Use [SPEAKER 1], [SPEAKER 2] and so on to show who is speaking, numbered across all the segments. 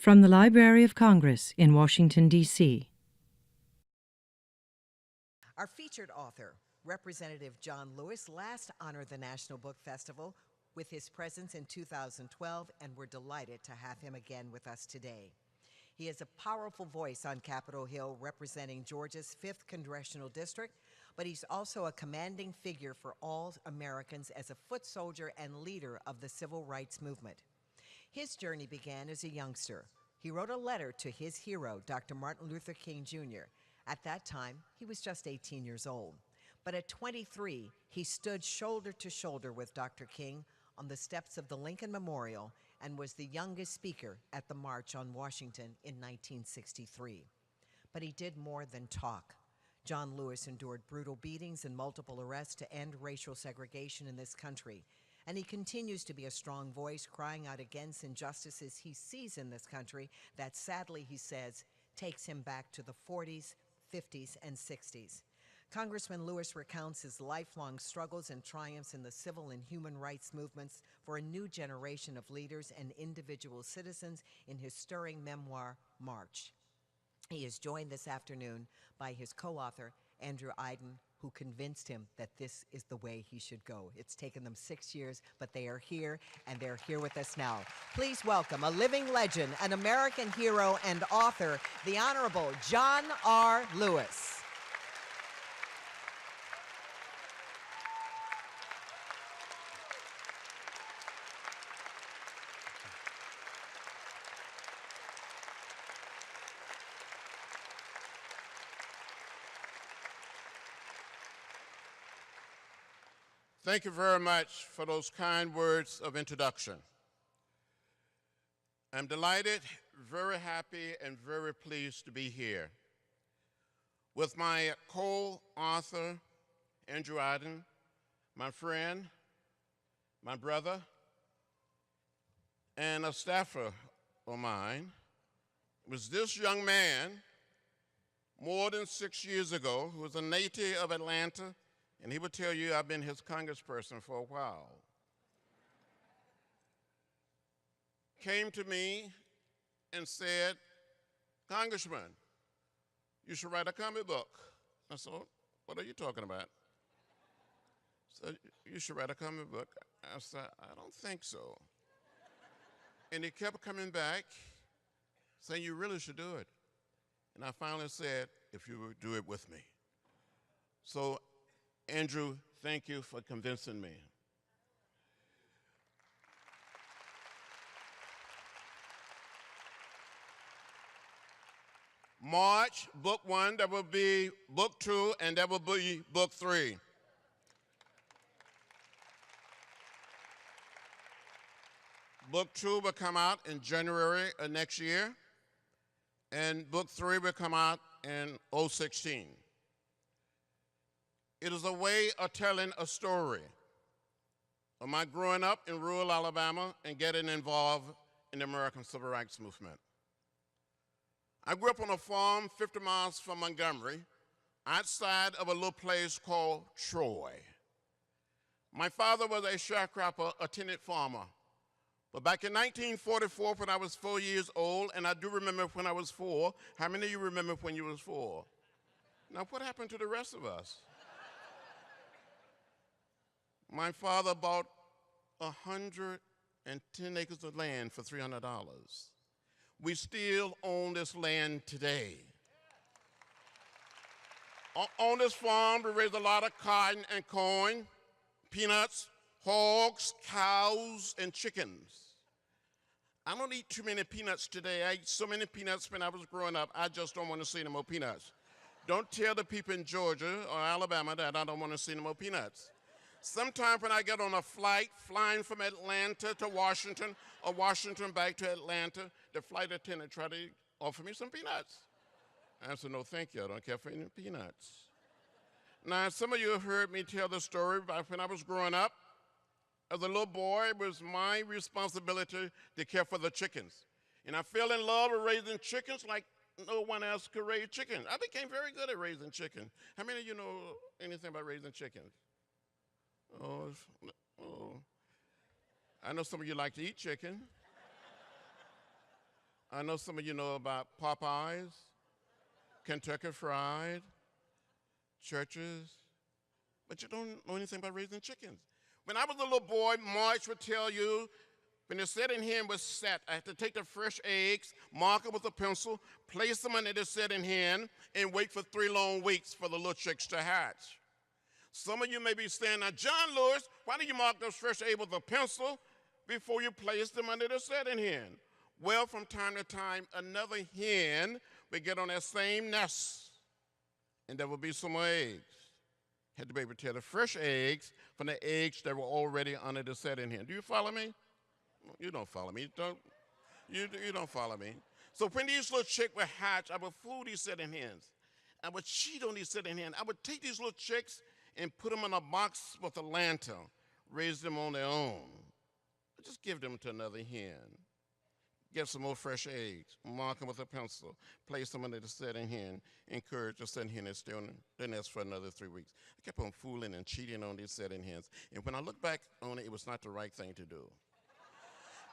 [SPEAKER 1] From the Library of Congress in Washington, D.C.
[SPEAKER 2] Our featured author, Representative John Lewis, last honored the National Book Festival with his presence in 2012, and we're delighted to have him again with us today. He is a powerful voice on Capitol Hill representing Georgia's 5th Congressional District, but he's also a commanding figure for all Americans as a foot soldier and leader of the civil rights movement. His journey began as a youngster. He wrote a letter to his hero, Dr. Martin Luther King Jr. At that time, he was just 18 years old. But at 23, he stood shoulder to shoulder with Dr. King on the steps of the Lincoln Memorial and was the youngest speaker at the March on Washington in 1963. But he did more than talk. John Lewis endured brutal beatings and multiple arrests to end racial segregation in this country. And he continues to be a strong voice crying out against injustices he sees in this country that sadly, he says, takes him back to the 40s, 50s, and 60s. Congressman Lewis recounts his lifelong struggles and triumphs in the civil and human rights movements for a new generation of leaders and individual citizens in his stirring memoir, March. He is joined this afternoon by his co-author, Andrew Aydin, who convinced him that this is the way he should go. It's taken them 6 years, but they are here, and they're here with us now. Please welcome a living legend, an American hero and author, the Honorable John R. Lewis.
[SPEAKER 3] Thank you very much for those kind words of introduction. I'm delighted, very happy, and very pleased to be here with my co-author, Andrew Aydin, my friend, my brother, and a staffer of mine. It was this young man, more than 6 years ago, who was a native of Atlanta, and he would tell you I've been his congressperson for a while. Came to me and said, "Congressman, you should write a comic book." I said, "What are you talking about?" So you should write a comic book. I said, "I don't think so." And he kept coming back saying, "You really should do it." And I finally said, "If you would do it with me." So Andrew, thank you for convincing me. March, book 1, there will be book 2, and there will be book 3. Book 2 will come out in January of next year, and book 3 will come out in 2016. It is a way of telling a story of my growing up in rural Alabama and getting involved in the American Civil Rights Movement. I grew up on a farm 50 miles from Montgomery, outside of a little place called Troy. My father was a sharecropper, a tenant farmer. But back in 1944, when I was 4 years old, and I do remember when I was 4, how many of you remember when you was 4? Now, what happened to the rest of us? My father bought 110 acres of land for $300. We still own this land today. On this farm, we raise a lot of cotton and corn, peanuts, hogs, cows, and chickens. I don't eat too many peanuts today. I ate so many peanuts when I was growing up, I just don't want to see no more peanuts. Don't tell the people in Georgia or Alabama that I don't want to see no more peanuts. Sometime when I get on a flight flying from Atlanta to Washington or Washington back to Atlanta, the flight attendant tried to offer me some peanuts. I said, "No, thank you. I don't care for any peanuts." Now, some of you have heard me tell the story about when I was growing up. As a little boy, it was my responsibility to care for the chickens. And I fell in love with raising chickens like no one else could raise chickens. I became very good at raising chickens. How many of you know anything about raising chickens? Oh. I know some of you like to eat chicken. I know some of you know about Popeyes, Kentucky Fried, churches, but you don't know anything about raising chickens. When I was a little boy, Marge would tell you, when the setting hen was set, I had to take the fresh eggs, mark them with a pencil, place them under the setting hen, and wait for 3 long weeks for the little chicks to hatch. Some of you may be saying, now, John Lewis, why do you mark those fresh eggs with a pencil before you place them under the setting hen? Well, from time to time, another hen would get on that same nest, and there would be some more eggs. Had to be able to tell the fresh eggs from the eggs that were already under the setting hen. Do you follow me? You don't follow me. You don't follow me. So when these little chicks would hatch, I would fool these setting hens. I would cheat on these setting hens. I would take these little chicks and put them in a box with a lantern, raise them on their own. Just give them to another hen. Get some more fresh eggs, mark them with a pencil, place them under the setting hen, encourage the setting hen to stay on the nest for another 3 weeks. I kept on fooling and cheating on these setting hens. And when I look back on it, it was not the right thing to do.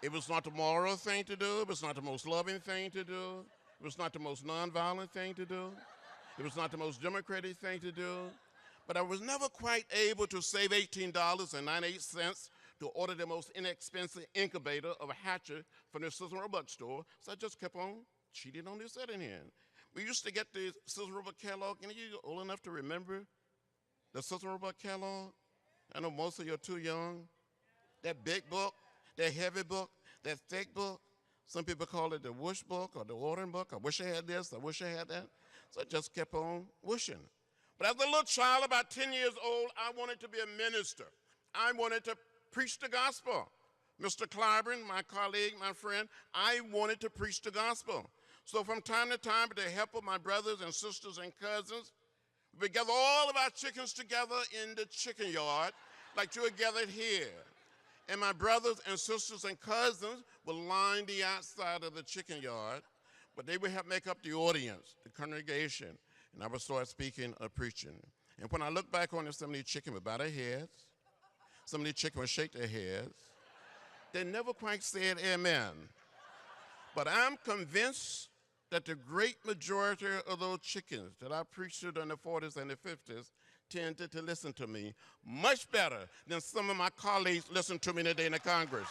[SPEAKER 3] It was not the moral thing to do. It was not the most loving thing to do. It was not the most nonviolent thing to do. It was not the most democratic thing to do. But I was never quite able to save $18.98 to order the most inexpensive incubator of a hatchet from the Sizzle Roebuck store, so I just kept on cheating on this setting hen. We used to get the Sizzle Roebuck catalog, and you're old enough to remember the Sizzle Roebuck catalog? I know most of you are too young. That big book, that heavy book, that thick book. Some people call it the whoosh book or the ordering book. I wish I had this, I wish I had that. So I just kept on wishing. But as a little child, about 10 years old, I wanted to be a minister. I wanted to preach the gospel. Mr. Clyburn, my colleague, my friend, I wanted to preach the gospel. So from time to time, with the help of my brothers and sisters and cousins, we would gather all of our chickens together in the chicken yard, like you are gathered here. And my brothers and sisters and cousins would line the outside of the chicken yard, but they would help make up the audience, the congregation, and I would start speaking or preaching. And when I look back on it, some of these chickens would bow their heads. Some of these chickens would shake their heads. They never quite said amen. But I'm convinced that the great majority of those chickens that I preached to in the 40s and the 50s tended to listen to me much better than some of my colleagues listen to me today in the Congress.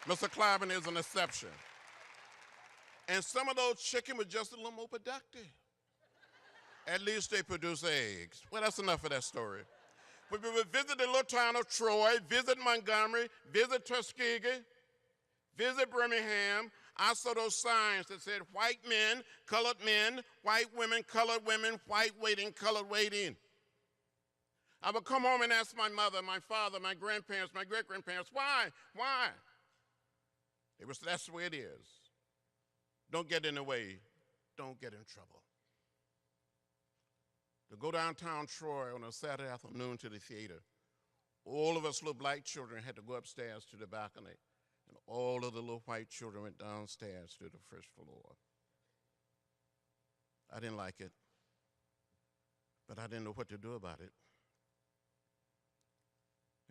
[SPEAKER 3] Mr. Clyburn is an exception. And some of those chickens were just a little more productive. At least they produce eggs. Well, that's enough of that story. When we would visit the little town of Troy, visit Montgomery, visit Tuskegee, visit Birmingham, I saw those signs that said white men, white women, colored women, white waiting, colored waiting. I would come home and ask my mother, my father, my grandparents, my great-grandparents, why? It was, that's the way it is. Don't get in the way. Don't get in trouble. To go downtown Troy on a Saturday afternoon to the theater, all of us little black children had to go upstairs to the balcony, and all of the little white children went downstairs to the first floor. I didn't like it, but I didn't know what to do about it.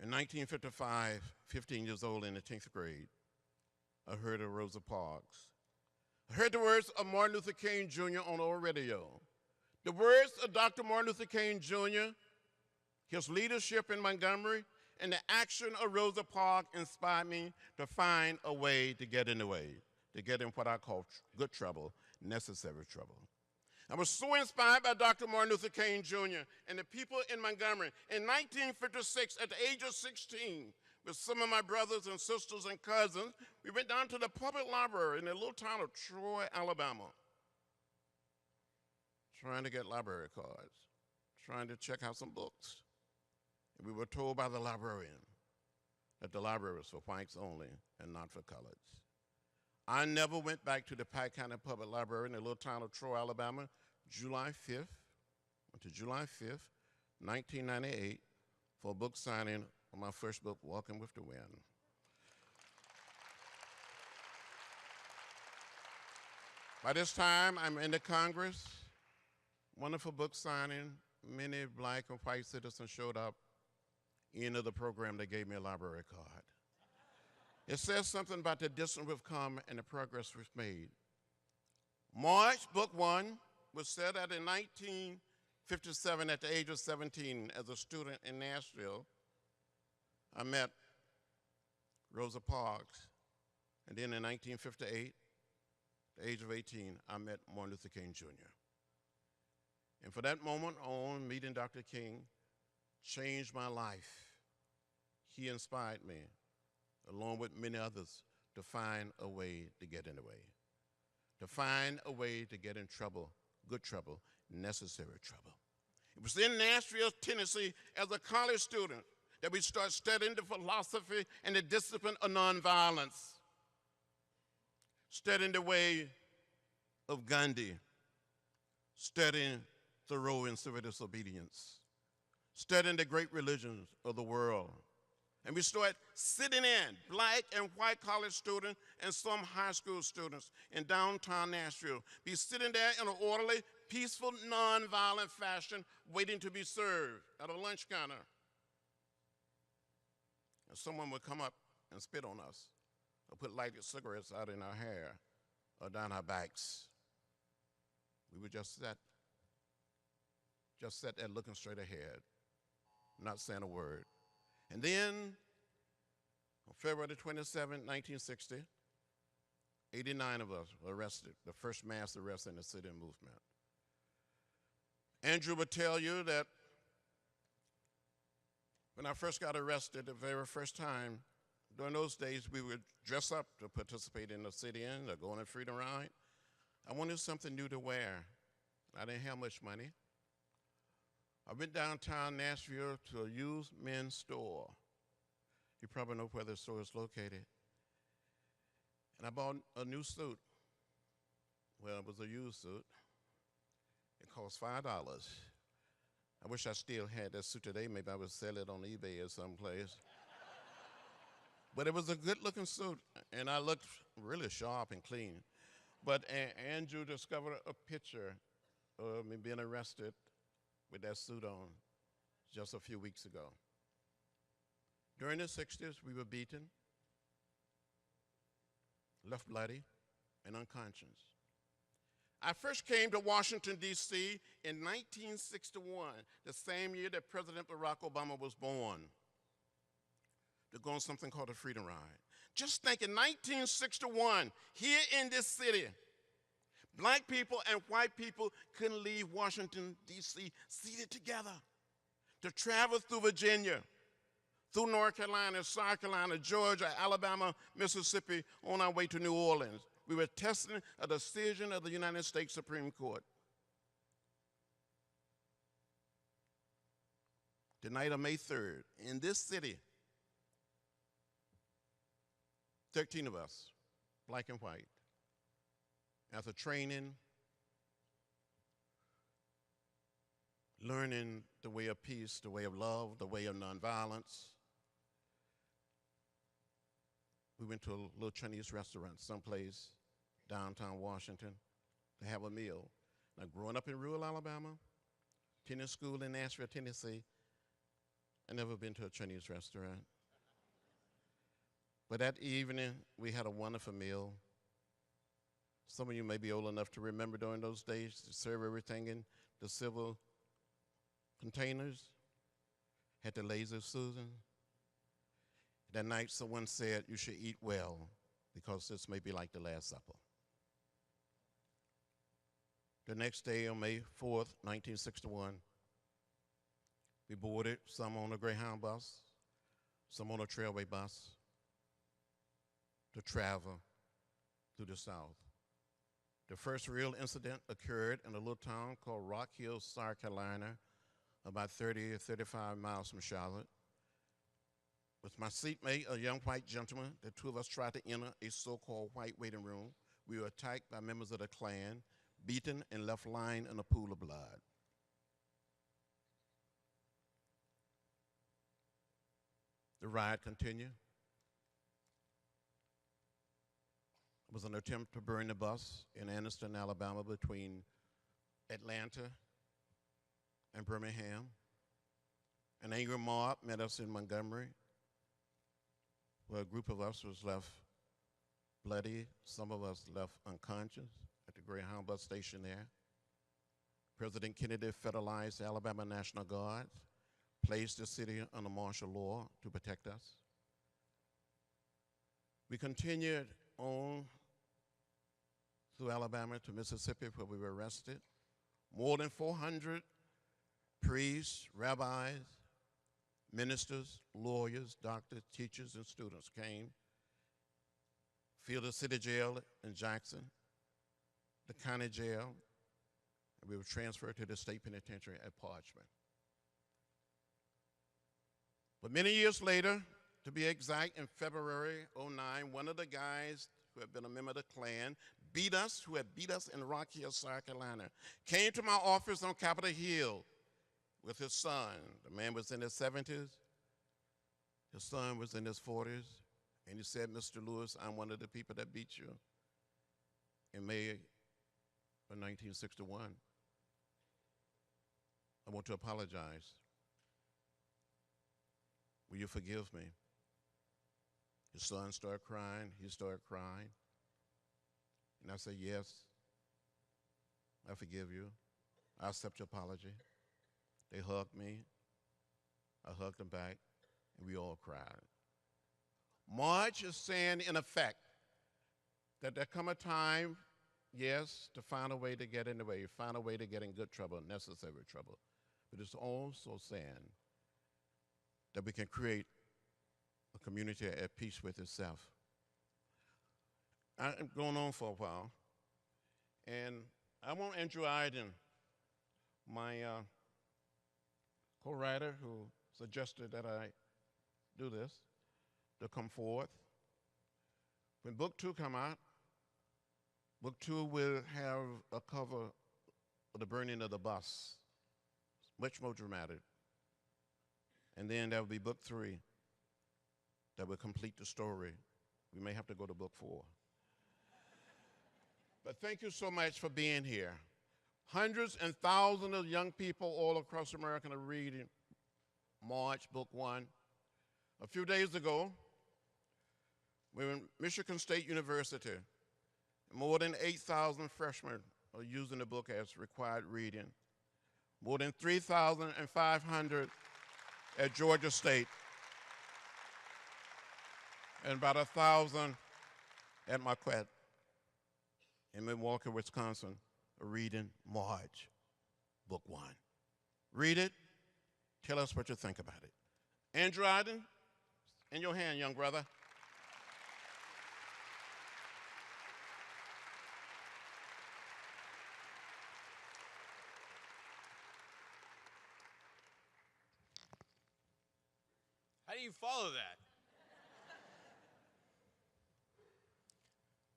[SPEAKER 3] In 1955, 15 years old in the 10th grade, I heard of Rosa Parks. I heard the words of Martin Luther King Jr. on our radio. The words of Dr. Martin Luther King Jr., his leadership in Montgomery, and the action of Rosa Parks inspired me to find a way to get in the way, to get in what I call good trouble, necessary trouble. I was so inspired by Dr. Martin Luther King Jr. and the people in Montgomery. In 1956, at the age of 16, with some of my brothers and sisters and cousins, we went down to the public library in the little town of Troy, Alabama, trying to get library cards, trying to check out some books. And we were told by the librarian that the library was for whites only and not for coloreds. I never went back to the Pike County Public Library in the little town of Troy, Alabama, July 5th, until July 5th, 1998, for a book signing on my first book, Walking with the Wind. By this time, I'm in the Congress. Wonderful book signing. Many black and white citizens showed up. End of the program, they gave me a library card. It says something about the distance we've come and the progress we've made. March, book one, was set out in 1957 at the age of 17 as a student in Nashville. I met Rosa Parks. And then in 1958, at the age of 18, I met Martin Luther King Jr. And for that moment on, meeting Dr. King changed my life. He inspired me, along with many others, to find a way to get in the way, to find a way to get in trouble, good trouble, necessary trouble. It was in Nashville, Tennessee, as a college student that we started studying the philosophy and the discipline of nonviolence, studying the way of Gandhi, studying Thoreau and civil disobedience, studying the great religions of the world. And we started sitting in, black and white college students and some high school students in downtown Nashville, be sitting there in an orderly, peaceful, nonviolent fashion, waiting to be served at a lunch counter. And someone would come up and spit on us, or put lighted cigarettes out in our hair, or down our backs. We would just sit there looking straight ahead, not saying a word. And then, on February 27, 1960, 89 of us were arrested, the first mass arrest in the sit-in movement. Andrew would tell you that when I first got arrested the very first time, during those days we would dress up to participate in the sit-in or go on a freedom ride. I wanted something new to wear. I didn't have much money. I went downtown Nashville to a used men's store. You probably know where the store is located. And I bought a new suit. Well, it was a used suit. It cost $5. I wish I still had that suit today. Maybe I would sell it on eBay or someplace. But it was a good-looking suit, and I looked really sharp and clean. But Andrew discovered a picture of me being arrested with that suit on just a few weeks ago. During the 60s, we were beaten, left bloody, and unconscious. I first came to Washington, D.C. in 1961, the same year that President Barack Obama was born, to go on something called a Freedom Ride. Just think, in 1961, here in this city, black people and white people couldn't leave Washington, D.C. seated together to travel through Virginia, through North Carolina, South Carolina, Georgia, Alabama, Mississippi, on our way to New Orleans. We were testing a decision of the United States Supreme Court. The night of May 3rd, in this city, 13 of us, black and white, after training, learning the way of peace, the way of love, the way of nonviolence, we went to a little Chinese restaurant someplace downtown Washington to have a meal. Now, growing up in rural Alabama, attending school in Nashville, Tennessee, I never been to a Chinese restaurant. But that evening, we had a wonderful meal. Some of you may be old enough to remember during those days to serve everything in the silver containers. Had the laser Susan. That night, someone said, "You should eat well, because this may be like the Last Supper." The next day, on May 4th, 1961, we boarded, some on a Greyhound bus, some on a Trailway bus, to travel through the South. The first real incident occurred in a little town called Rock Hill, South Carolina, about 30 or 35 miles from Charlotte. With my seatmate, a young white gentleman, the two of us tried to enter a so-called white waiting room. We were attacked by members of the Klan, beaten and left lying in a pool of blood. The riot continued. It was an attempt to burn the bus in Anniston, Alabama, between Atlanta and Birmingham. An angry mob met us in Montgomery, where a group of us was left bloody, some of us left unconscious at the Greyhound bus station there. President Kennedy federalized the Alabama National Guard, placed the city under martial law to protect us. We continued on through Alabama to Mississippi, where we were arrested. More than 400 priests, rabbis, ministers, lawyers, doctors, teachers, and students came, filled the city jail in Jackson, the county jail, and we were transferred to the state penitentiary at Parchman. But many years later, to be exact, in February '09, one of the guys who had been a member of the Klan who had beat us in Rock Hill, South Carolina, came to my office on Capitol Hill with his son. The man was in his 70s. His son was in his 40s. And he said, "Mr. Lewis, I'm one of the people that beat you in May of 1961. I want to apologize. Will you forgive me?" His son started crying. He started crying. And I said, "Yes, I forgive you. I accept your apology." They hugged me. I hugged them back, and we all cried. March is saying, in effect, that there come a time, yes, to find a way to get in the way, find a way to get in good trouble, necessary trouble. But it's also saying that we can create a community at peace with itself. I'm going on for a while, and I want Andrew Aydin, my co-writer who suggested that I do this, to come forth. When book 2 come out, book 2 will have a cover of the burning of the bus, much more dramatic. And then there will be book 3 that will complete the story. We may have to go to book 4. But thank you so much for being here. Hundreds and thousands of young people all across America are reading March, book 1. A few days ago, we were in Michigan State University. More than 8,000 freshmen are using the book as required reading. More than 3,500 at Georgia State. And about 1,000 at Marquette in Milwaukee, Wisconsin, are reading March, book 1. Read it. Tell us what you think about it. Andrew Aydin, in your hand, young brother.
[SPEAKER 4] How do you follow that?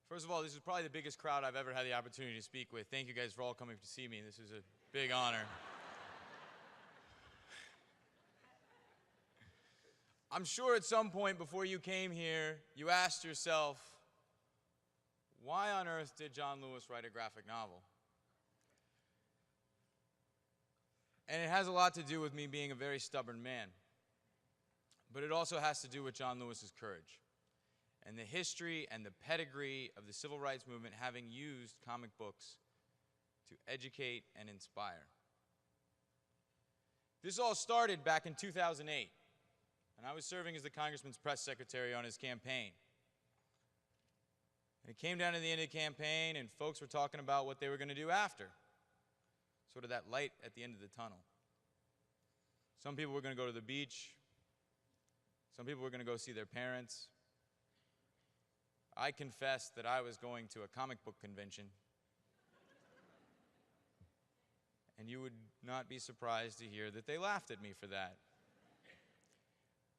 [SPEAKER 4] First of all, this is probably the biggest crowd I've ever had the opportunity to speak with. Thank you guys for all coming to see me. This is a big honor. I'm sure at some point before you came here, you asked yourself, why on earth did John Lewis write a graphic novel? And it has a lot to do with me being a very stubborn man. But it also has to do with John Lewis's courage and the history and the pedigree of the civil rights movement having used comic books to educate and inspire. This all started back in 2008, and I was serving as the congressman's press secretary on his campaign. And it came down to the end of the campaign, and folks were talking about what they were going to do after, sort of that light at the end of the tunnel. Some people were going to go to the beach. Some people were going to go see their parents. I confessed that I was going to a comic book convention. And you would not be surprised to hear that they laughed at me for that.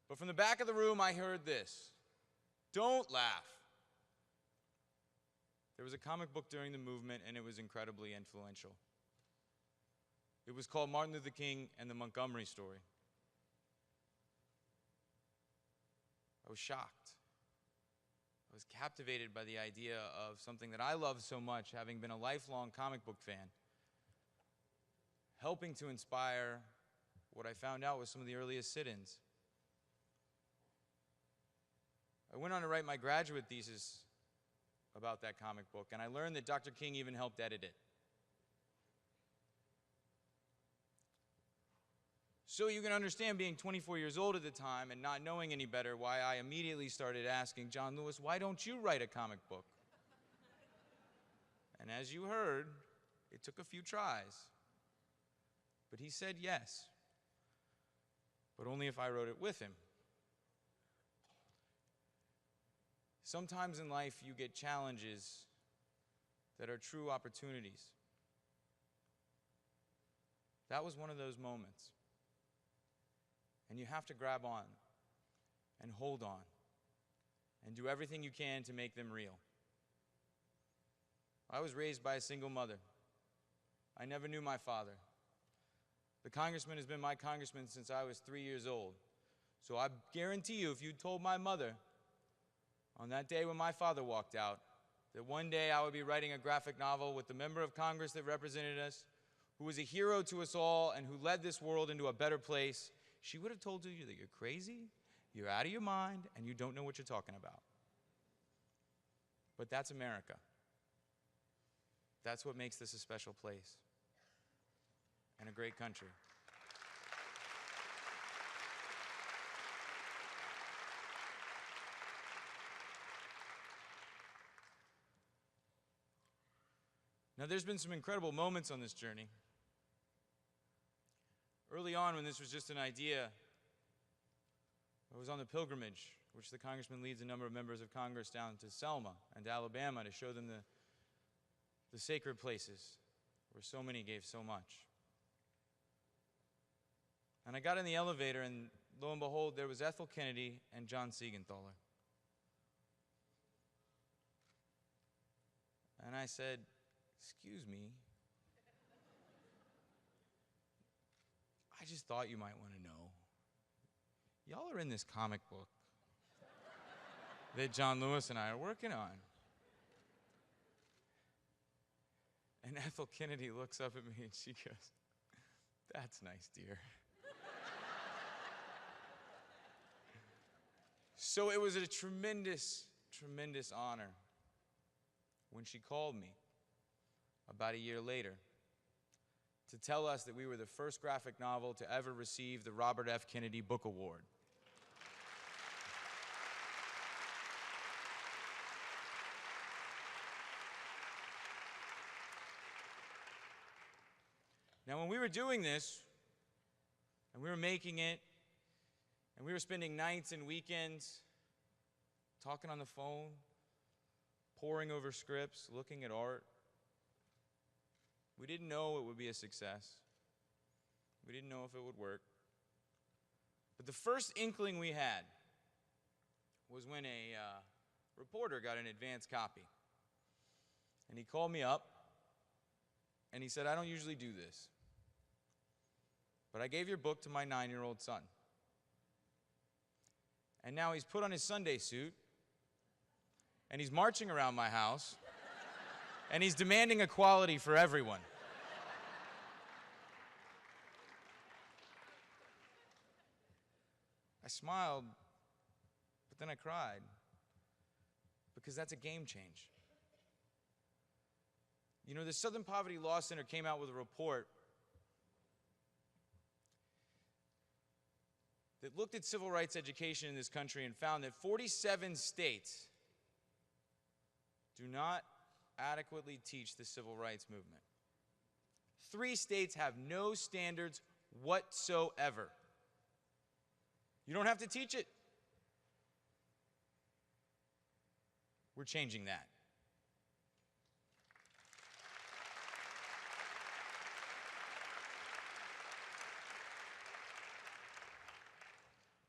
[SPEAKER 4] But from the back of the room, I heard this: "Don't laugh." There was a comic book during the movement, and it was incredibly influential. It was called Martin Luther King and the Montgomery Story. I was shocked. I was captivated by the idea of something that I love so much, having been a lifelong comic book fan, helping to inspire what I found out was some of the earliest sit-ins. I went on to write my graduate thesis about that comic book, and I learned that Dr. King even helped edit it. So you can understand, being 24 years old at the time and not knowing any better, why I immediately started asking John Lewis, why don't you write a comic book? And as you heard, it took a few tries. But he said yes, but only if I wrote it with him. Sometimes in life you get challenges that are true opportunities. That was one of those moments. And you have to grab on and hold on and do everything you can to make them real. I was raised by a single mother. I never knew my father. The congressman has been my congressman since I was 3 years old. So I guarantee you, if you told my mother on that day when my father walked out that one day I would be writing a graphic novel with the member of Congress that represented us, who was a hero to us all and who led this world into a better place, she would have told you that you're crazy, you're out of your mind, and you don't know what you're talking about. But that's America. That's what makes this a special place and a great country. Now, there's been some incredible moments on this journey. Early on, when this was just an idea, I was on the pilgrimage, which the congressman leads a number of members of Congress down to Selma and to Alabama to show them the sacred places where so many gave so much. And I got in the elevator, and lo and behold, there was Ethel Kennedy and John Siegenthaler. And I said, "Excuse me, I just thought you might want to know. Y'all are in this comic book that John Lewis and I are working on." And Ethel Kennedy looks up at me and she goes, "That's nice, dear." So it was a tremendous, tremendous honor when she called me about a year later to tell us that we were the first graphic novel to ever receive the Robert F. Kennedy Book Award. Now, when we were doing this, and we were making it, and we were spending nights and weekends talking on the phone, poring over scripts, looking at art, we didn't know it would be a success. We didn't know if it would work. But the first inkling we had was when a reporter got an advance copy. And he called me up, and he said, "I don't usually do this, but I gave your book to my 9-year-old son. And now he's put on his Sunday suit, and he's marching around my house, and he's demanding equality for everyone." I smiled, but then I cried, because that's a game change. You know, the Southern Poverty Law Center came out with a report that looked at civil rights education in this country and found that 47 states do not adequately teach the civil rights movement. 3 states have no standards whatsoever. You don't have to teach it. We're changing that.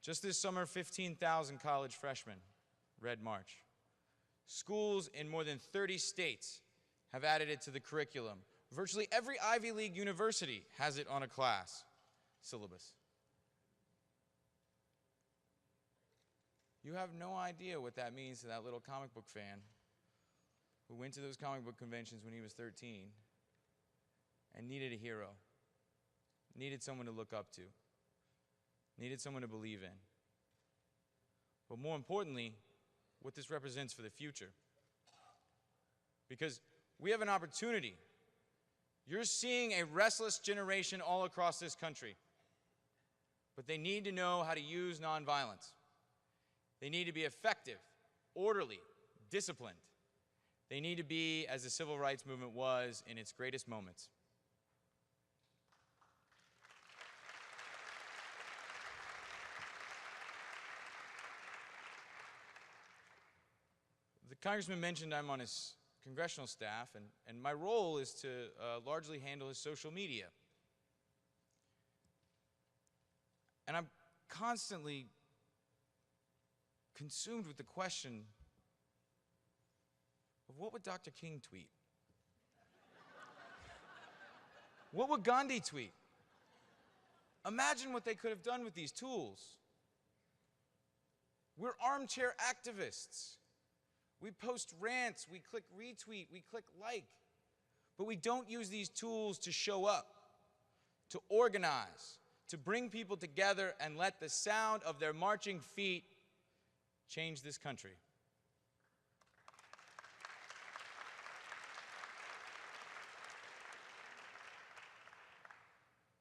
[SPEAKER 4] Just this summer, 15,000 college freshmen read March. Schools in more than 30 states have added it to the curriculum. Virtually every Ivy League university has it on a class syllabus. You have no idea what that means to that little comic book fan who went to those comic book conventions when he was 13 and needed a hero, needed someone to look up to, needed someone to believe in. But more importantly, what this represents for the future. Because we have an opportunity. You're seeing a restless generation all across this country. But they need to know how to use nonviolence. They need to be effective, orderly, disciplined. They need to be as the civil rights movement was in its greatest moments. The congressman mentioned I'm on his congressional staff, and my role is to largely handle his social media. And I'm constantly consumed with the question of what would Dr. King tweet? What would Gandhi tweet? Imagine what they could have done with these tools. We're armchair activists. We post rants, we click retweet, we click like. But we don't use these tools to show up, to organize, to bring people together and let the sound of their marching feet change this country.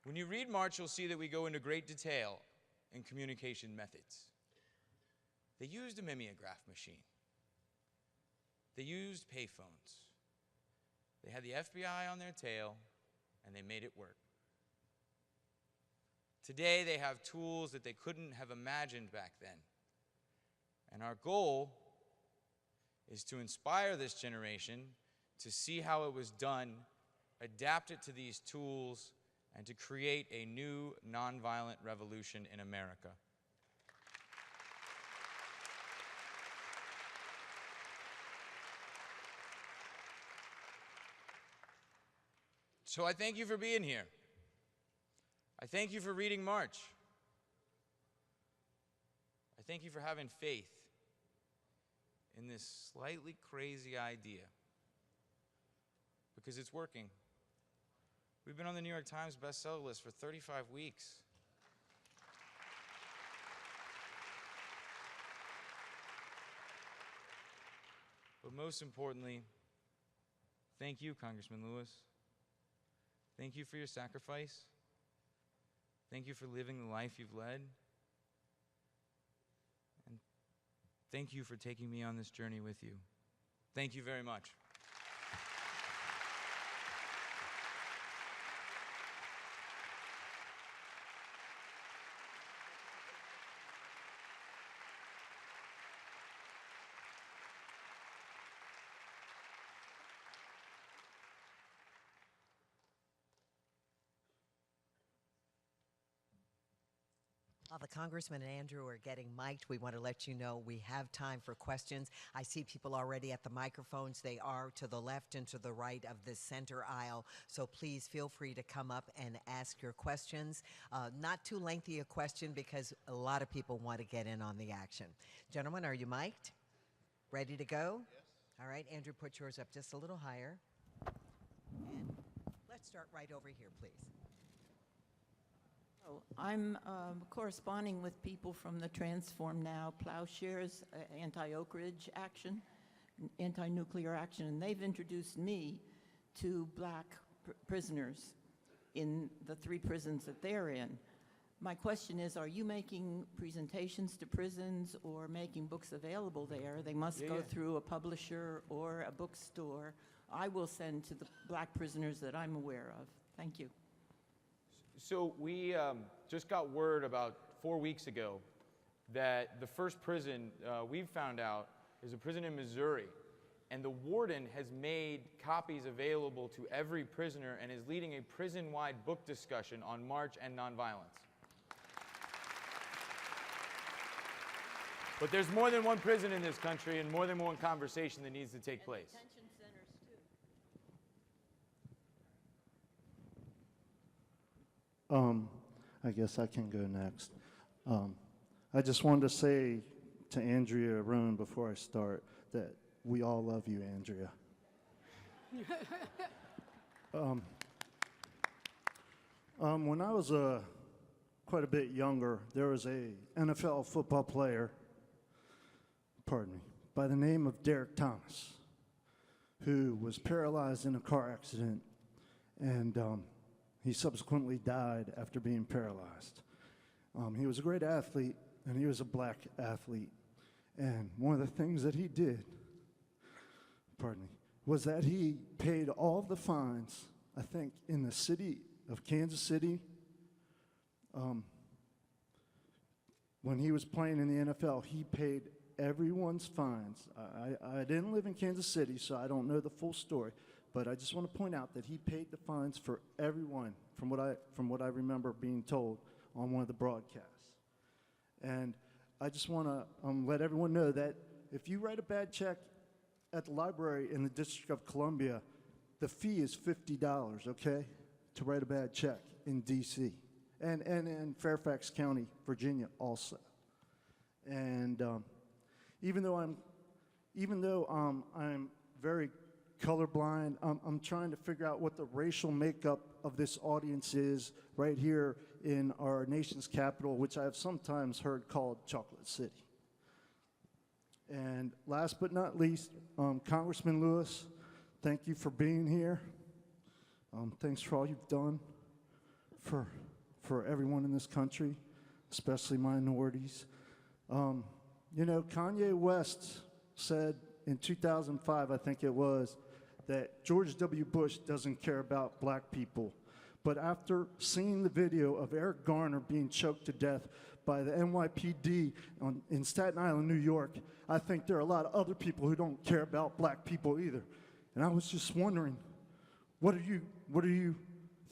[SPEAKER 4] When you read March, you'll see that we go into great detail in communication methods. They used a mimeograph machine. They used payphones. They had the FBI on their tail, and they made it work. Today, they have tools that they couldn't have imagined back then. And our goal is to inspire this generation to see how it was done, adapt it to these tools, and to create a new nonviolent revolution in America. So I thank you for being here. I thank you for reading March. I thank you for having faith in this slightly crazy idea, because it's working. We've been on the New York Times bestseller list for 35 weeks. But most importantly, thank you, Congressman Lewis. Thank you for your sacrifice. Thank you for living the life you've led. And thank you for taking me on this journey with you. Thank you very much.
[SPEAKER 2] While the Congressman and Andrew are getting mic'd, we want to let you know we have time for questions. I see people already at the microphones. They are to the left and to the right of this center aisle. So please feel free to come up and ask your questions. Not too lengthy a question, because a lot of people want to get in on the action. Gentlemen, are you mic'd? Ready to go? Yes. All right, Andrew, put yours up just a little higher. And let's start right over here, please.
[SPEAKER 5] I'm corresponding with people from the Transform Now Plowshares anti-oakage action, anti-nuclear action, and they've introduced me to black prisoners in the 3 prisons that they're in. My question is, are you making presentations to prisons or making books available there? They must go through a publisher or a bookstore. I will send to the black prisoners that I'm aware of. Thank you.
[SPEAKER 4] So we just got word about 4 weeks ago that the first prison we've found out is a prison in Missouri. And the warden has made copies available to every prisoner and is leading a prison-wide book discussion on March and nonviolence. But there's more than one prison in this country and more than one conversation that needs to take place.
[SPEAKER 5] Detention centers, too.
[SPEAKER 6] I guess I can go next. I just wanted to say to Andrea Roan before I start that we all love you, Andrea. When I was quite a bit younger, there was a NFL football player, pardon me, by the name of Derek Thomas, who was paralyzed in a car accident, and he subsequently died after being paralyzed. He was a great athlete, and he was a black athlete. And one of the things that he did, was that he paid all the fines, I think, in the city of Kansas City. When he was playing in the NFL, he paid everyone's fines. I didn't live in Kansas City, so I don't know the full story, but I just want to point out that he paid the fines for everyone, from what I remember being told on one of the broadcasts. And I just want to let everyone know that if you write a bad check at the library in the District of Columbia, the fee is $50, okay, to write a bad check in D.C. and in Fairfax County, Virginia, also. And even though I'm very colorblind, I'm trying to figure out what the racial makeup of this audience is right here in our nation's capital, which I have sometimes heard called Chocolate City. And last but not least, Congressman Lewis, thank you for being here. Thanks for all you've done for everyone in this country, especially minorities. You know, Kanye West said in 2005, I think it was, that George W. Bush doesn't care about black people. But after seeing the video of Eric Garner being choked to death by the NYPD in Staten Island, New York, I think there are a lot of other people who don't care about black people either. And I was just wondering, what do you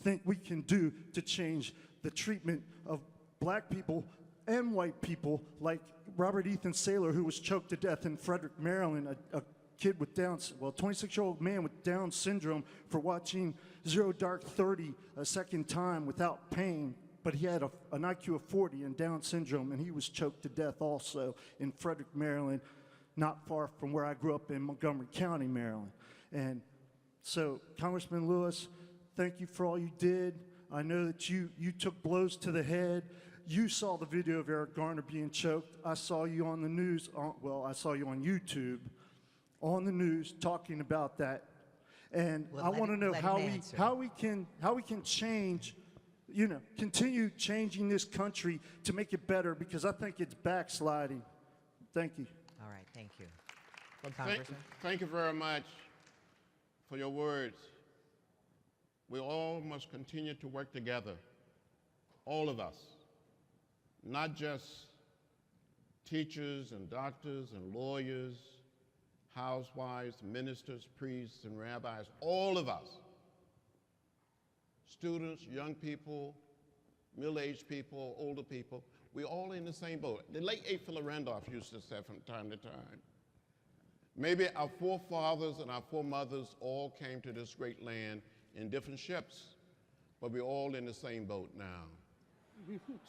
[SPEAKER 6] think we can do to change the treatment of black people and white people, like Robert Ethan Saylor, who was choked to death in Frederick, Maryland, a kid with 26-year-old man with Down syndrome, for watching Zero Dark 30 a second time without pain, but he had an IQ of 40 and Down syndrome, and he was choked to death also in Frederick, Maryland, not far from where I grew up in Montgomery County, Maryland. And so, Congressman Lewis, thank you for all you did. I know that you took blows to the head. You saw the video of Eric Garner being choked. I saw you on the news, I saw you on YouTube, on the news, talking about that. And I want to know how we can change, continue changing this country to make it better, because I think it's backsliding. Thank you.
[SPEAKER 2] All right, thank you.
[SPEAKER 3] Thank you very much for your words. We all must continue to work together, all of us, not just teachers and doctors and lawyers, housewives, ministers, priests, and rabbis, all of us, students, young people, middle-aged people, older people, we're all in the same boat. The late Philip Randolph used to say from time to time, maybe our forefathers and our foremothers all came to this great land in different ships, but we're all in the same boat now.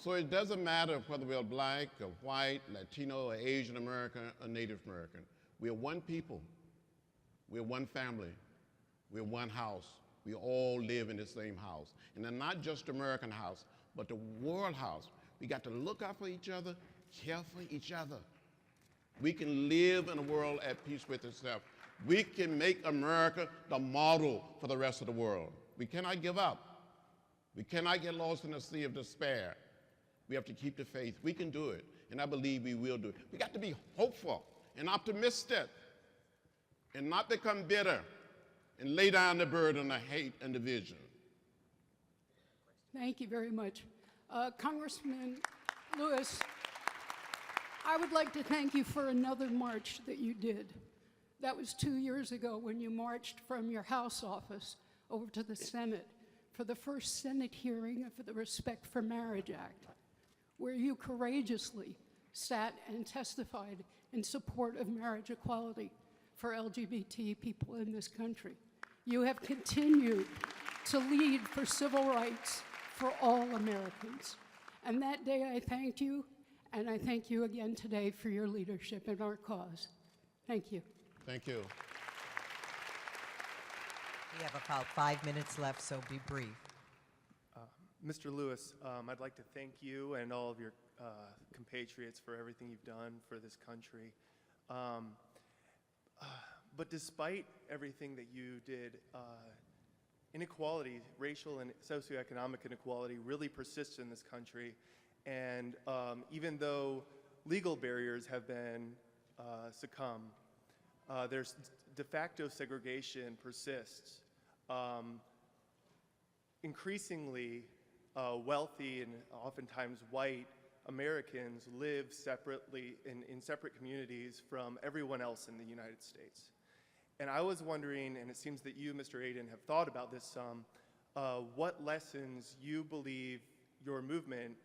[SPEAKER 3] So it doesn't matter whether we're black or white, Latino or Asian American or Native American. We are one people. We're one family. We're one house. We all live in the same house. And then not just the American house, but the world house. We got to look out for each other, care for each other. We can live in a world at peace with itself. We can make America the model for the rest of the world. We cannot give up. We cannot get lost in a sea of despair. We have to keep the faith. We can do it, and I believe we will do it. We got to be hopeful and optimistic and not become bitter and lay down the burden of hate and division.
[SPEAKER 7] Thank you very much. Congressman Lewis, I would like to thank you for another march that you did. That was 2 years ago when you marched from your House office over to the Senate for the first Senate hearing for the Respect for Marriage Act, where you courageously sat and testified in support of marriage equality for LGBT people in this country. You have continued to lead for civil rights for all Americans. And that day I thanked you, and I thank you again today for your leadership in our cause. Thank you.
[SPEAKER 3] Thank you.
[SPEAKER 2] We have about 5 minutes left, so be brief.
[SPEAKER 8] Mr. Lewis, I'd like to thank you and all of your compatriots for everything you've done for this country. But despite everything that you did, inequality, racial and socioeconomic inequality really persists in this country. And even though legal barriers have been succumbed, there's de facto segregation persists. Increasingly wealthy and oftentimes white Americans live separately in separate communities from everyone else in the United States. And I was wondering, and it seems that you, Mr. Aydin, have thought about this some, what lessons you believe your movement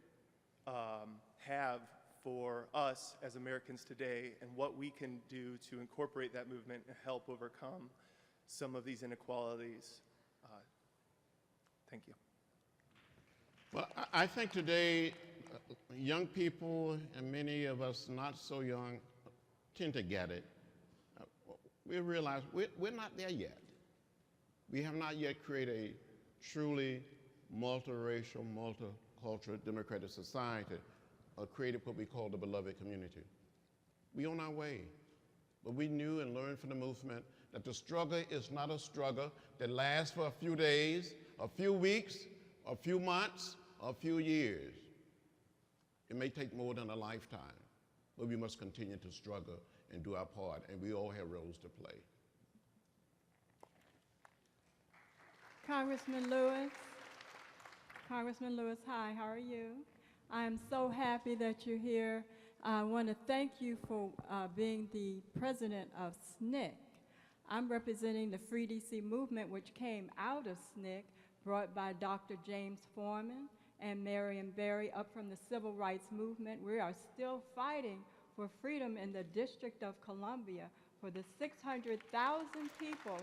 [SPEAKER 8] have for us as Americans today, and what we can do to incorporate that movement and help overcome some of these inequalities. Thank you.
[SPEAKER 3] Well, I think today, young people and many of us not so young tend to get it. We realize we're not there yet. We have not yet created a truly multiracial, multicultural, democratic society, or created what we call the beloved community. We're on our way. But we knew and learned from the movement that the struggle is not a struggle that lasts for a few days, a few weeks, a few months, a few years. It may take more than a lifetime, but we must continue to struggle and do our part, and we all have roles to play.
[SPEAKER 9] Congressman Lewis, hi, how are you? I'm so happy that you're here. I want to thank you for being the president of SNCC. I'm representing the Free DC movement, which came out of SNCC, brought by Dr. James Foreman and Marion Barry up from the civil rights movement. We are still fighting for freedom in the District of Columbia for the 600,000 people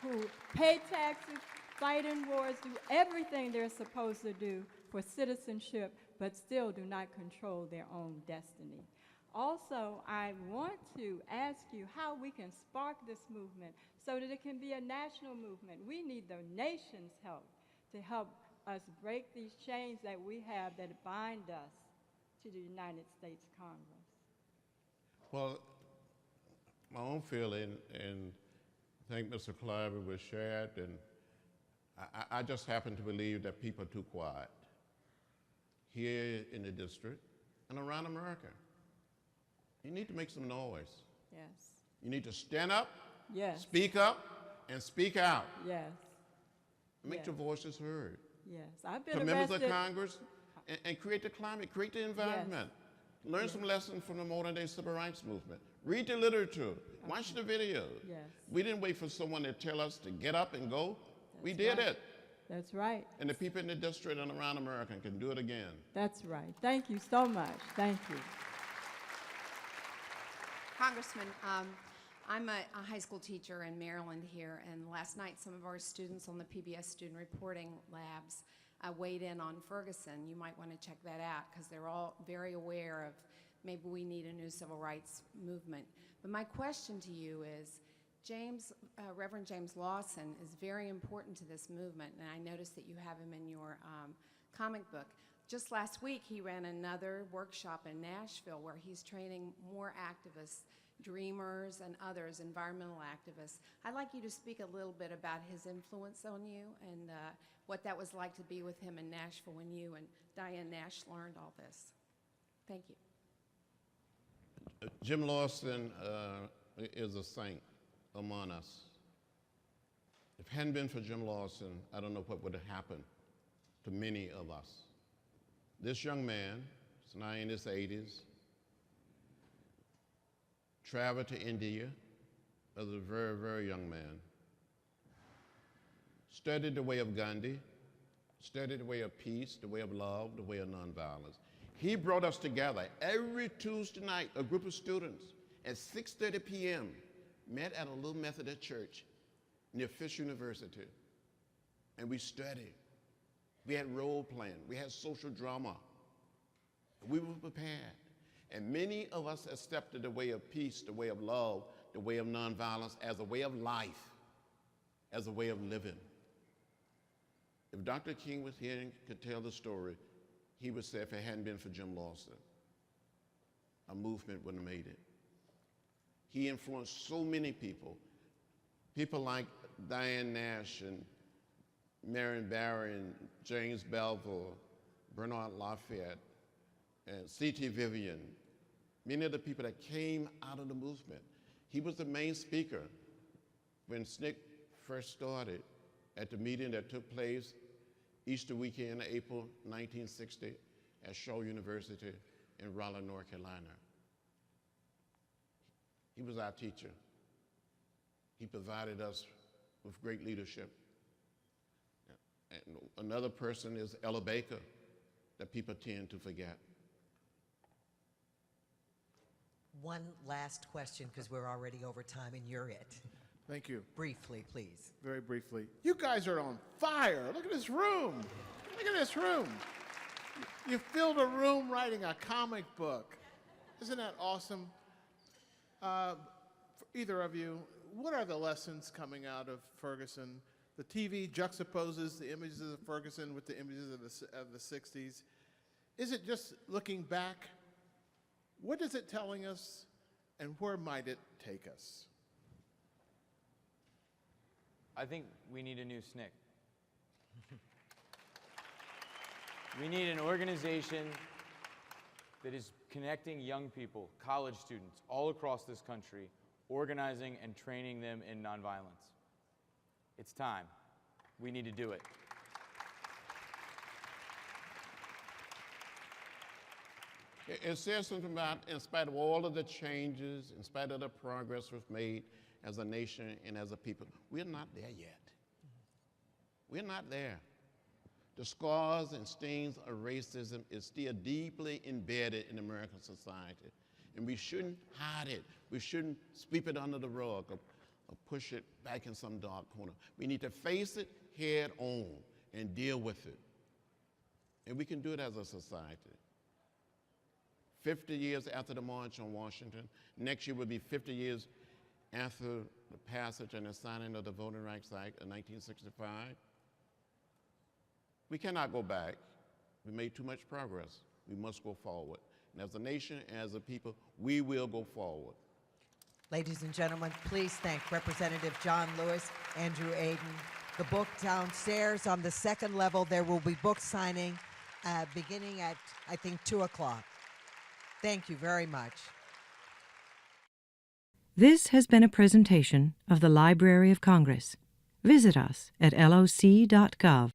[SPEAKER 9] who pay taxes, fight in wars, do everything they're supposed to do for citizenship, but still do not control their own destiny. Also, I want to ask you how we can spark this movement so that it can be a national movement. We need the nation's help to help us break these chains that we have that bind us to the United States Congress.
[SPEAKER 3] Well, my own feeling, and I think Mr. Cliver was shared, and I just happen to believe that people are too quiet here in the district and around America. You need to make some noise.
[SPEAKER 9] Yes.
[SPEAKER 3] You need to stand up,
[SPEAKER 9] Yes.
[SPEAKER 3] speak up, and speak out.
[SPEAKER 9] Yes.
[SPEAKER 3] Make
[SPEAKER 9] Yes.
[SPEAKER 3] your voices heard.
[SPEAKER 9] Yes. I've been
[SPEAKER 3] To members of
[SPEAKER 9] arrested.
[SPEAKER 3] Congress, and create the climate, create the environment. Learn some lessons from the modern day civil rights movement. Read the literature, watch the videos.
[SPEAKER 9] Yes.
[SPEAKER 3] We didn't wait for someone to tell us to get up and go. We
[SPEAKER 9] That's
[SPEAKER 3] did
[SPEAKER 9] right.
[SPEAKER 3] it.
[SPEAKER 9] That's right.
[SPEAKER 3] And the people in the district and around America can do it again.
[SPEAKER 9] That's right. Thank you so much. Thank you.
[SPEAKER 10] Congressman, I'm a high school teacher in Maryland here, and last night some of our students on the PBS Student Reporting Labs weighed in on Ferguson. You might want to check that out because they're all very aware of maybe we need a new civil rights movement. But my question to you is, Reverend James Lawson is very important to this movement, and I noticed that you have him in your comic book. Just last week, he ran another workshop in Nashville where he's training more activists, dreamers and others, environmental activists. I'd like you to speak a little bit about his influence on you and what that was like to be with him in Nashville when you and Diane Nash learned all this. Thank you.
[SPEAKER 3] Jim Lawson is a saint among us. If it hadn't been for Jim Lawson, I don't know what would have happened to many of us. This young man, he's now in his 80s, traveled to India as a very, very young man, studied the way of Gandhi, studied the way of peace, the way of love, the way of nonviolence. He brought us together every Tuesday night, a group of students at 6:30 p.m. met at a little Methodist church near Fisk University, and we studied. We had role playing, we had social drama. We were prepared. And many of us accepted the way of peace, the way of love, the way of nonviolence as a way of life, as a way of living. If Dr. King was here and could tell the story, he would say if it hadn't been for Jim Lawson, our movement wouldn't have made it. He influenced so many people People like Diane Nash and Marion Barry and James Belville, Bernard Lafayette, and C.T. Vivian, many of the people that came out of the movement. He was the main speaker when SNCC first started at the meeting that took place Easter weekend, April 1960, at Shaw University in Raleigh, North Carolina. He was our teacher. He provided us with great leadership. And another person is Ella Baker that people tend to forget.
[SPEAKER 2] One last question, because we're already over time and you're it.
[SPEAKER 11] Thank you.
[SPEAKER 2] Briefly, please.
[SPEAKER 11] Very briefly. You guys are on fire. Look at this room. Look at this room. You filled a room writing a comic book. Isn't that awesome? For either of you, what are the lessons coming out of Ferguson? The TV juxtaposes the images of Ferguson with the images of the 60s. Is it just looking back? What is it telling us, and where might it take us?
[SPEAKER 4] I think we need a new SNCC. We need an organization that is connecting young people, college students, all across this country, organizing and training them in nonviolence. It's time. We need to do it.
[SPEAKER 3] It says something about, in spite of all of the changes, in spite of the progress we've made as a nation and as a people, we're not there yet. We're not there. The scars and stains of racism is still deeply embedded in American society. And we shouldn't hide it. We shouldn't sweep it under the rug or push it back in some dark corner. We need to face it head on and deal with it. And we can do it as a society. 50 years after the March on Washington, next year will be 50 years after the passage and the signing of the Voting Rights Act in 1965. We cannot go back. We made too much progress. We must go forward. And as a nation, as a people, we will go forward.
[SPEAKER 2] Ladies and gentlemen, please thank Representative John Lewis, Andrew Aydin. The book downstairs on the second level, there will be book signing beginning at, I think, 2 o'clock. Thank you very much.
[SPEAKER 1] This has been a presentation of the Library of Congress. Visit us at loc.gov.